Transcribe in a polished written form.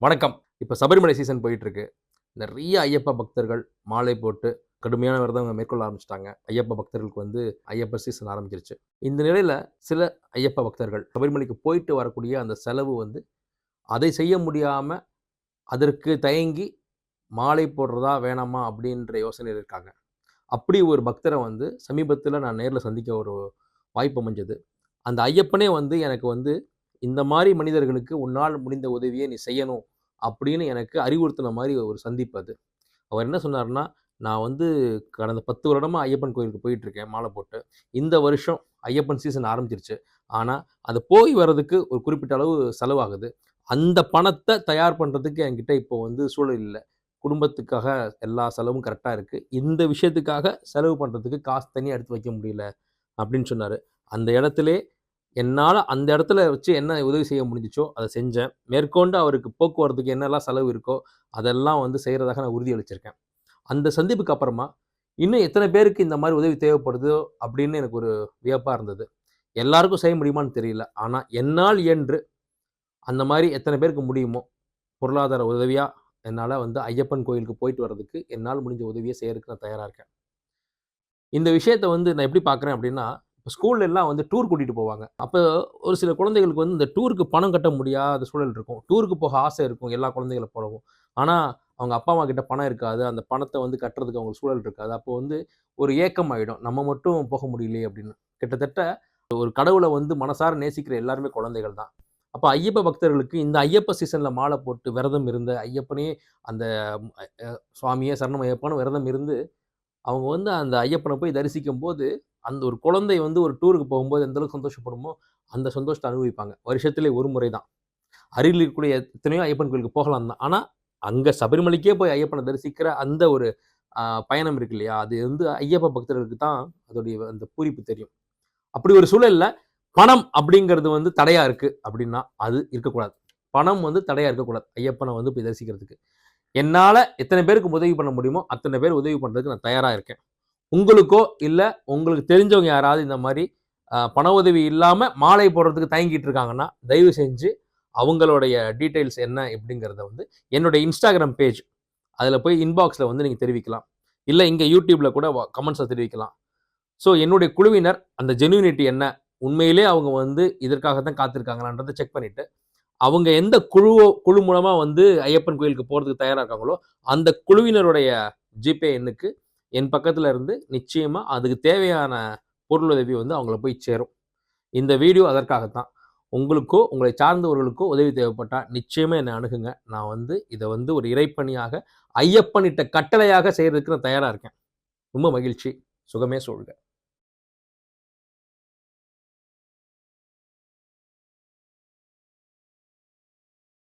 வணக்கம். இப்ப சபரிமலை சீசன் போயிட்டுருக்கு. நெறைய ஐயப்ப பக்தர்கள் மாலை போட்டு கடுமையான விரதம் மேற்கொள்ள ஆரம்பிச்சுட்டாங்க. ஐயப்ப பக்தர்களுக்கு ஐயப்ப சீசன் ஆரம்பிச்சிருச்சு. இந்த நிலையில சில ஐயப்ப பக்தர்கள் சபரிமலைக்கு போயிட்டு வரக்கூடிய அந்த செலவு அதை செய்ய முடியாம, அதற்கு தயங்கி மாலை போடுறதா வேணாமா அப்படின்ற யோசனையில இருக்காங்க. அப்படி ஒரு பக்தர சமீபத்தில நான் நேர்ல சந்திக்க ஒரு வாய்ப்பு அமைஞ்சது. அந்த ஐயப்பனே எனக்கு இந்த மாரி மனிதர்களுக்கு உன்னால் முடிந்த உதவிய நீ செய்யணும் அப்படின்னு எனக்கு அறிவுறுத்தின மாரி ஒரு சந்திப்பு அது. அவர் என்ன சொன்னாருன்னா, நான் கடந்த 10 வருடமா ஐயப்பன் கோயிலுக்கு போயிட்டுருக்கேன் மாலை போட்டு. இந்த வருஷம் ஐயப்பன் சீசன் ஆரம்பிச்சிருச்சு. ஆனா, அது போய் வர்றதுக்கு ஒரு குறிப்பிட்ட அளவு செலவாகுது. அந்த பணத்த தயார் பண்றதுக்கு என்கிட்ட இப்போ சூழல் இல்ல. குடும்பத்துக்காக எல்லா செலவும் கரெக்ட்டா இருக்கு. இந்த விஷயத்துக்காக செலவு பண்றதுக்கு காசு தனியா எடுத்து வைக்க முடியல அப்படின்னு சொன்னாரு. அந்த இடத்திலே என்னால அந்த இடத்துல வச்சு என்ன உதவி செய்ய முடிஞ்சுச்சோ, அத செஞ்சேன். மேற்கொண்டு அவருக்கு போக்குவரத்துக்கு என்னலாம் செலவு இருக்கோ, அதெல்லாம் செய்றதாக நான் உறுதி அளிச்சிருக்கேன். அந்த சந்திப்புக்கு அப்புறமா, இன்னும் எத்தன பேருக்கு இந்த மாரி உதவி தேவைப்படுதோ அப்படின்னு எனக்கு ஒரு வியப்பா இருந்தது. எல்லாருக்கும் செய்ய முடியுமான்னு தெரியல. ஆனா, என்னால் இயன்று அந்த மாரி எத்தன பேருக்கு முடியுமோ, பொருளாதார உதவியா என்னால ஐயப்பன் கோயிலுக்கு போயிட்டு வர்றதுக்கு என்னால முடிஞ்ச உதவிய செய்யறதுக்கு நான் தயாரா இருக்கேன். இந்த விஷயத்த நான் எப்படி பார்க்குறேன் அப்படின்னா, ஸ்கூல்ல எல்லாம் டூர் கூட்டிட்டு போவாங்க. அப்ப ஒரு சில குழந்தைகளுக்கு இந்த டூருக்கு பணம் கட்ட முடியாத சூழல் இருக்கும். டூருக்கு போக ஆசை இருக்கும் எல்லா குழந்தைகள போலவும். ஆனா, அவங்க அப்பா, அம்மா கிட்ட பணம் இருக்காது. அந்த பணத்த கட்டுறதுக்கு அவங்களுக்கு சூழல் இருக்காது. அப்போ ஒரு ஏக்கம் ஆயிடும். நம்ம மட்டும் போக முடியலையே அப்படின்னு. கிட்டத்தட்ட ஒரு கடவுள மனசார நேசிக்கிற எல்லாருமே குழந்தைகள் தான். அப்ப ஐயப்ப பக்தர்களுக்கு இந்த ஐயப்ப சீசன்ல மாலை போட்டு விரதம் இருந்த ஐயப்பனே அந்த சுவாமியே சரணம் ஐயப்பான்னு விரதம் இருந்து அவங்க அந்த ஐயப்பன போய் தரிசிக்கும்போது, அந்த ஒரு குழந்தை ஒரு டூருக்கு போகும்போது எந்த அளவுக்கு சந்தோஷப்படுமோ, அந்த சந்தோஷத்த அனுபவிப்பாங்க. வருஷத்திலே ஒரு முறை தான். அருகில் இருக்கக்கூடிய எத்தனையோ ஐயப்பன் கோயிலுக்கு போகலாம் தான். ஆனா, அங்க சபரிமலைக்கே போய் ஐயப்பன தரிசிக்கிற அந்த ஒரு பயணம் இருக்கு இல்லையா? அது ஐயப்ப பக்தர்களுக்கு தான் அதோடைய அந்த பூரிப்பு தெரியும். அப்படி ஒரு சூழல்ல, பணம் அப்படிங்கிறது தடையா இருக்கு அப்படின்னா, அது இருக்கக்கூடாது. பணம் தடையா இருக்கக்கூடாது. ஐயப்பன போய் தரிசிக்கிறதுக்கு. என்னால எத்தன பேருக்கு உதவி பண்ண முடியுமோ, அத்தன பேர் உதவி பண்றதுக்கு நான் தயாரா இருக்கேன். உங்களுக்கோ, இல்ல உங்களுக்கு தெரிஞ்சவங்க யாராவது இந்த மாரி பண உதவி இல்லாம மாலை போடுறதுக்கு தயங்கிட்டு இருக்காங்கன்னா, தயவு செஞ்சு அவங்களுடைய டீட்டெயில்ஸ் என்ன எப்படிங்கிறத என்னுடைய Instagram பேஜ் அதுல போய் இன்பாக்ஸ்ல நீங்க தெரிவிக்கலாம். இல்ல இங்க YouTubeல கூட கமெண்ட்ஸ்ல தெரிவிக்கலாம். ஸோ என்னுடைய குழுவினர் அந்த ஜென்யூனிட்டி என்ன? உண்மையிலே அவங்க இதற்காக தான் காத்திருக்காங்களான்றத செக் பண்ணிட்டு, அவங்க எந்த குழு மூலமா ஐயப்பன் கோயிலுக்கு போறதுக்கு தயாரா இருக்காங்களோ, அந்த குழுவினருடைய ஜிபே எண்ணுக்கு என் பக்கத்துல இருந்து நிச்சயமா அதுக்கு தேவையான பொருளுதவி அவங்கள போய் சேரும். இந்த வீடியோ அதற்காகத்தான். உங்களுக்கோ, உங்களை சார்ந்தவர்களுக்கோ உதவி தேவைப்பட்டா நிச்சயமா என்ன அணுகுங்க. நான் இத ஒரு இறைப்பணியாக, ஐயப்பனிட்ட கட்டளையாக செய்றதுக்கு நான் தயாரா இருக்கேன். ரொம்ப மகிழ்ச்சி. சுகமே சூழ்க.